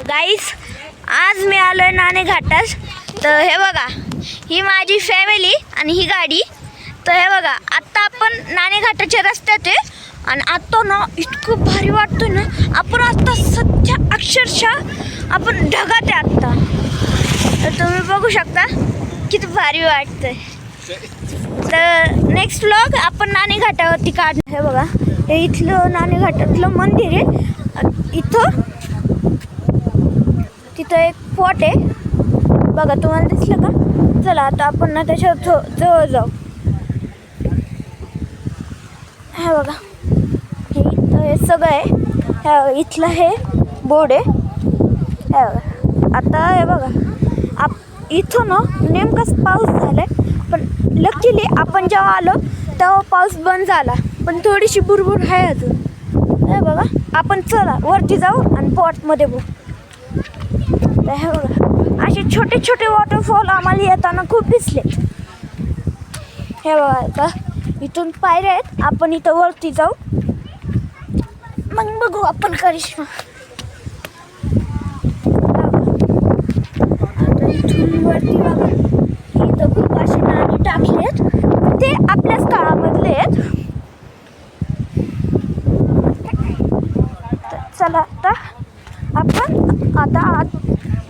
गाईस, आज मी आलोय नाणे घाटास. तर हे बघा, ही माझी फॅमिली आणि ही गाडी. तर हे बघा, आत्ता आपण नाणे घाटाच्या रस्त्यात आहे आणि आत्ता ना इतकं भारी वाटतं ना. आपण आत्ता सध्या अक्षरशः आपण ढगात आहे आत्ता. तर तुम्ही बघू शकता किती भारी वाटतंय. तर नेक्स्ट व्लॉग आपण नाणे घाटावरती काढणार. हे बघा, हे इथलं नाणे घाटातलं मंदिर आहे. इथं तिथं एक पॉट आहे बघा, तुम्हाला दिसलं का? चला आता आपण ना त्याच्या जवळ जाऊ. हे बघा, हे इथं हे सगळं आहे. इथलं हे बोर्ड आहे. हे बघा, आता हे बघा इथं ना नेमकाच पाऊस झालाय, पण लकीली आपण जेव्हा आलो तेव्हा पाऊस बंद झाला, पण थोडीशी बुरबुर आहे अजून. हे बघा, आपण चला वरती जाऊ आणि पॉटमध्ये बघू. तर हे बघा, असे छोटे छोटे वॉटरफॉल आम्हाला येताना खूप दिसले. हे बघा, आता इथून पायऱ्या आहेत. आपण इथं वरती जाऊ, मग बघू आपण करिश्मा. आता इथून वरती बघा, इथं खूप असे नाणी टाकलेत, ते आपल्याच काळामधले आहेत. चला आता आपण आत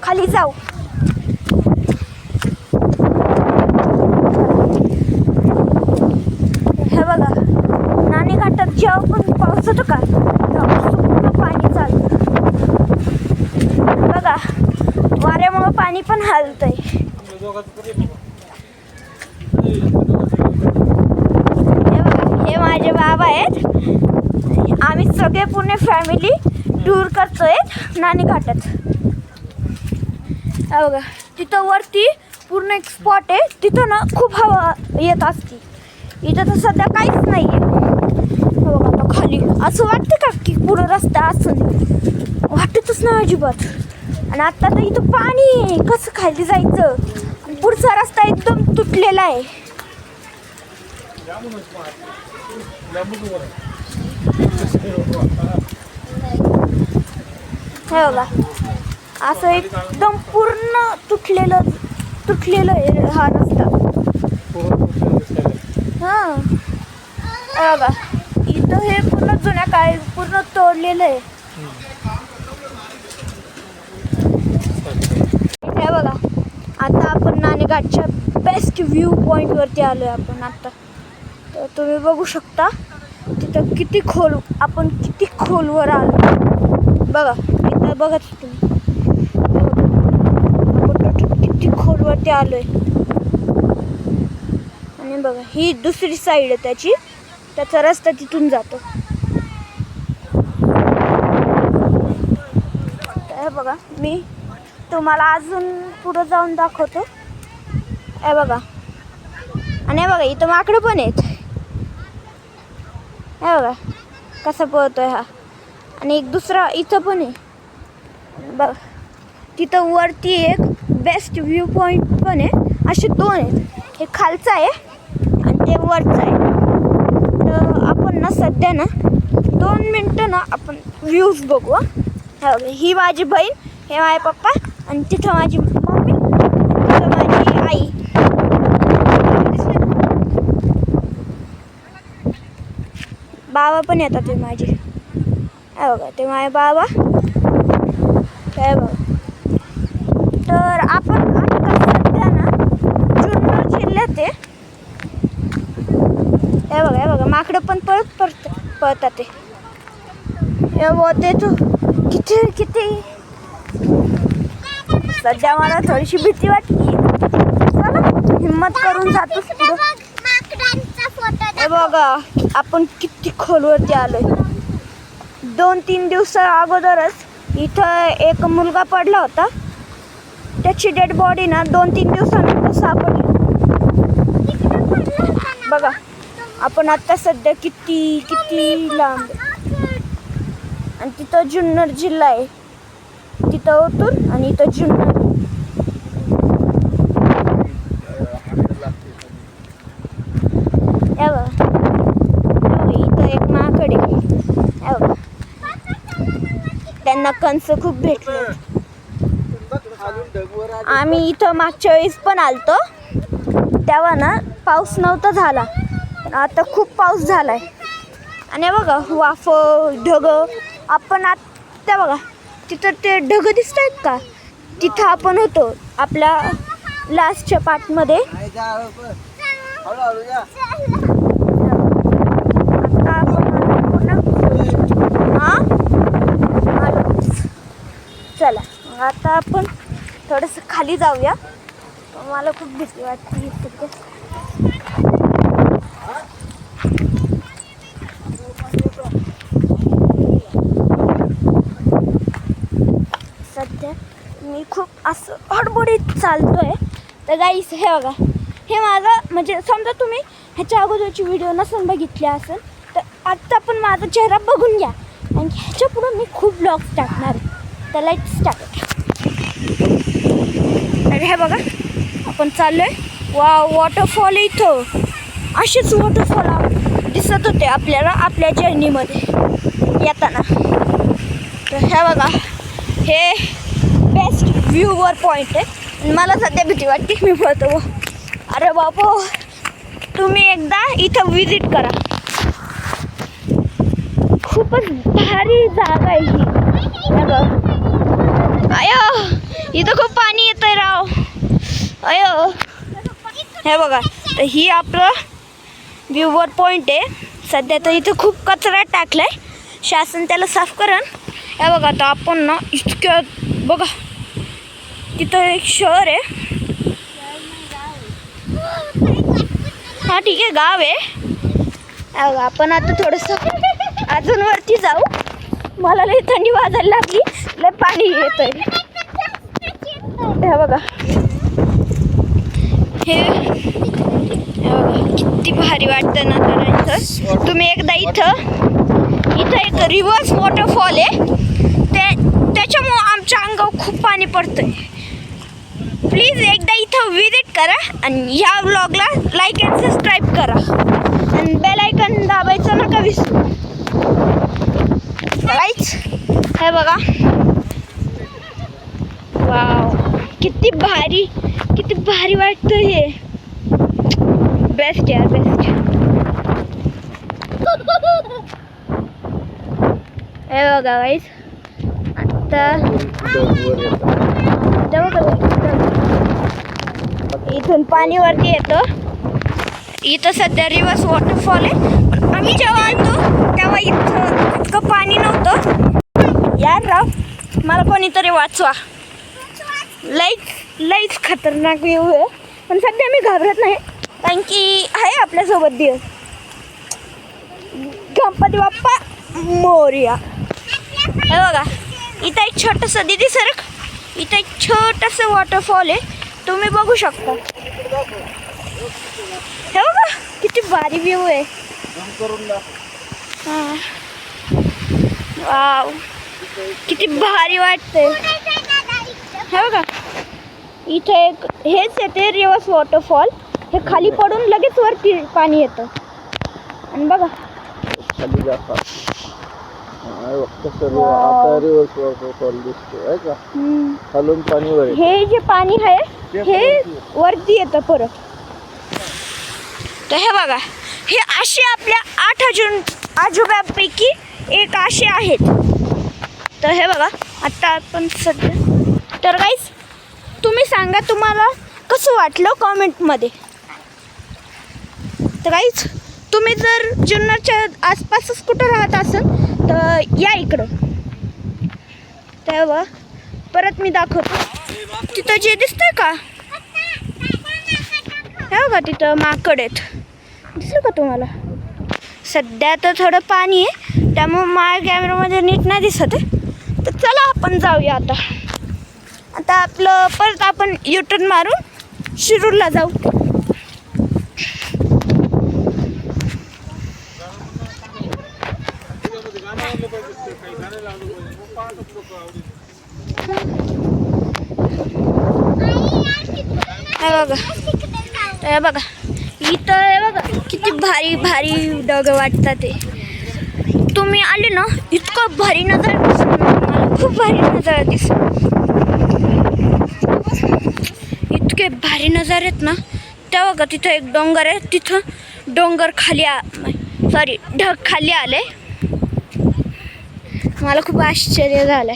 खाली जाऊ. हे बघा, नाणे घाटात जेव्हा पण पाऊस होतो का तेव्हा पूर्ण पाणी चालतं. बघा, वाऱ्यामुळं पाणी पण हलतंय. हे बघा, हे माझे बाबा आहेत. आम्ही सगळे पूर्ण फॅमिली टूर करतोय नाणे घाटात. हे बघा, तिथं वरती पूर्ण एक स्पॉट आहे. तिथं ना खूप हवा येत असते. इथं तर सध्या काहीच नाही आहे. बघा, आता खाली असं वाटतं का की पुढं रस्ता असून वाटतच नाही अजिबात. आणि आता तर इथं पाणी आहे, कसं खाली जायचं? पुढचा रस्ता एकदम तुटलेला आहे. हे बघा, असं एकदम पूर्ण तुटलेलं आहे हा रस्ता. हां, बघा, इथं हे पूर्ण जुन्या काळी पूर्ण तोडलेलं आहे. हे बघा, आता आपण नाणेघाटच्या बेस्ट व्ह्यू पॉईंटवरती आलो आहे आपण आत्ता. तर तुम्ही बघू शकता तिथं आपण किती खोलवर आलो. बघा, इथं बघा तुम्ही, आपण किती खोलवरती आलो आहे. आणि बघा, ही दुसरी साईड आहे त्याची, त्याचा रस्ता तिथून जातो. तर बघा, मी तुम्हाला अजून पुढं जाऊन दाखवतो. हे बघा, आणि हे बघा, इथं माकडं पण आहेत. हे बघा कसा पळतोय हा. आणि एक दुसरा इथं पण आहे बघा. तिथं वरती एक बेस्ट व्ह्यू पॉईंट पण आहे. असे दोन आहेत, हे खालचं आहे आणि ते वरचं आहे. तर आपण ना सध्या ना 2 मिनटं ना आपण व्ह्यूज बघू. ही माझी बहीण, हे माझे पप्पा, आणि तिथं माझी मम्मी, तिथं माझी आई. बाबा पण येतात ते माझे. हे बघा, ते माझे बाबा. हे बघा, तर आपण आता सध्या ना जुन्नर जिल्ह्यात आहे. हे बघा, माकडं पण पळतात ते. हे बघते तू किती सध्या मला थोडीशी भीती वाटते. चला, हिम्मत करून जातो पुढं. हे बघा, आपण किती खोलवरती आलोय. 2-3 दिवसा अगोदरच इथं एक मुलगा पडला होता. त्याची डेड बॉडी ना 2-3 दिवसानंतर सापडली. बघा, आपण आता सध्या किती लांब. आणि तिथं जुन्नर जिल्हा आहे. तिथं ओतूर आणि इथं जुन्नर. इथं एक माकड आहे. त्यांना कंस खूप भेटले. आम्ही इथं मागच्या वेळेस पण आलतो, तेव्हा ना पाऊस नव्हता झाला, पण आता खूप पाऊस झालाय. आणि बघा वाफ ढग, आपण आता बघा तिथं ते ढग दिसत आहेत का, तिथं आपण होतो आपल्या लास्टच्या पार्टमध्ये. आता आपण चला आता आपण थोडंसं खाली जाऊया. मला खूप भीती वाटते इथे. सध्या मी खूप असं हडबडीत चालतोय. तर गाईस हे बघा, हे माझा म्हणजे समजा तुम्ही ह्याच्या अगोदरची व्हिडिओ नसून बघितली असेल तर आत्ता पण माझा चेहरा बघून घ्या, आणि ह्याच्या पुढं मी खूप ब्लॉग्स टाकणार. तर लेट्स स्टार्ट. तर हे बघा आपण चाललोय. वॉटरफॉल इथं असेच वॉटरफॉल दिसत होते आपल्याला आपल्या जर्नीमध्ये येताना. तर हे बघा, हे बेस्ट व्ह्यूवर पॉईंट आहे. मला सध्या भीती वाटते, मी बोलतो अरे बापो, तुम्ही एकदा इथं विजिट करा. खूपच भारी जागा आहे ही. अयो इथं खूप पाणी येतंय राव. अयो हे बघा, तर ही आपलं व्ह्यूवर पॉईंट आहे. सध्या तर इथं खूप कचरा टाकलाय, शासन त्याला साफ करण. हे बघा, आता आपण ना इतक्या बघा तिथं एक शहर आहे. हां ठीक आहे, गाव आहे. हे बघा, आपण आता थोडंसं अजून वरती जाऊ. मला लई थंडी वाजायला लागली, लई पाणी येतंय. हे बघा, हे बघा किती भारी वाटतं ना. तर इथं तुम्ही एकदा इथं एक रिव्हर्स वॉटरफॉल आहे, त्याच्यामुळं आमच्या अंगावर खूप पाणी पडतंय. प्लीज एकदा इथं विजिट करा, आणि ह्या व्लॉगला लाईक अँड सबस्क्राईब करा, आणि बेल आयकन दाबायचं नका विसरू. राईट, हे बघा, वाव किती भारी वाटतं. हे बेस्ट यार, बेस्ट. हे बघा गाईस, आता इथून पाणी वरती येतं. इथं सध्या रिव्हर्स वॉटरफॉल आहे, पण आम्ही जेव्हा आलतो तेव्हा इतकं पाणी नव्हतं. यार राव, मला कोणीतरी वाचवा. लईच खतरनाक व्ह्यू आहे, पण सध्या मी घाबरत नाही, कारण की आहे आपल्यासोबत देव. गणपती बाप्पा मोरया. हे बघा, इथं एक छोटंसं दीदी सरक, इथं एक छोटंसं वॉटरफॉल आहे, तुम्ही बघू शकता. हे बघा किती भारी व्ह्यू आहे. हां वाव, किती भारी वाटतंय. हे बघा, इथे एक हेच येते रिव्हर्स वॉटरफॉल. हे खाली पडून लगेच वरती पाणी येतं. आणि बघा हे जे पाणी आहे हे वरती येतं परत. तर हे बघा, हे असे आपल्या 8 आजोबांपैकी एक असे आहेत. तर हे बघा, आता आपण सध्या, तर गाईस तुम्ही सांगा तुम्हाला कसं वाटलं कॉमेंटमध्ये. तर गाईस तुम्ही जर जुन्नरच्या आसपासच कुठं राहत असाल तर या इकडं. तेव्हा परत मी दाखवतो. तिथं जे दिसतंय का, हे बघा तिथं माकड आहेत, दिसलं का तुम्हाला. सध्या तर थोडं पाणी आहे, त्यामुळे माझ्या कॅमेरामध्ये नीट नाही दिसत आहे. तर चला आपण जाऊया. आता आपलं परत आपण युटर्न मारून शिरूरला जाऊ. हे बघा इथं, हे बघा किती भारी ढग वाटतात. ते तुम्ही आले ना, इतकं भारी नजारा दिसत, मला खूप भारी नजारा दिसत. इतके भारी नजारे आहेत ना. त्या बघा तिथं एक डोंगर आहे, तिथं डोंगर खाली सॉरी ढग खाली आले. मला खूप आश्चर्य झालंय.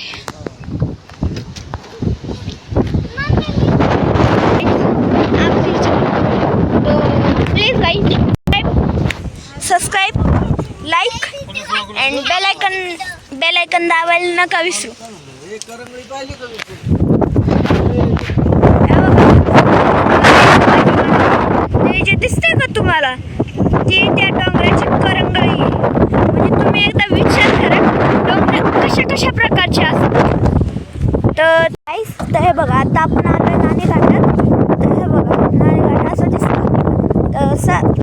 Please guys subscribe, like and bell icon दाबायला नका विसरू. ते जे दिसतंय का तुम्हाला, ती त्या डोंगराची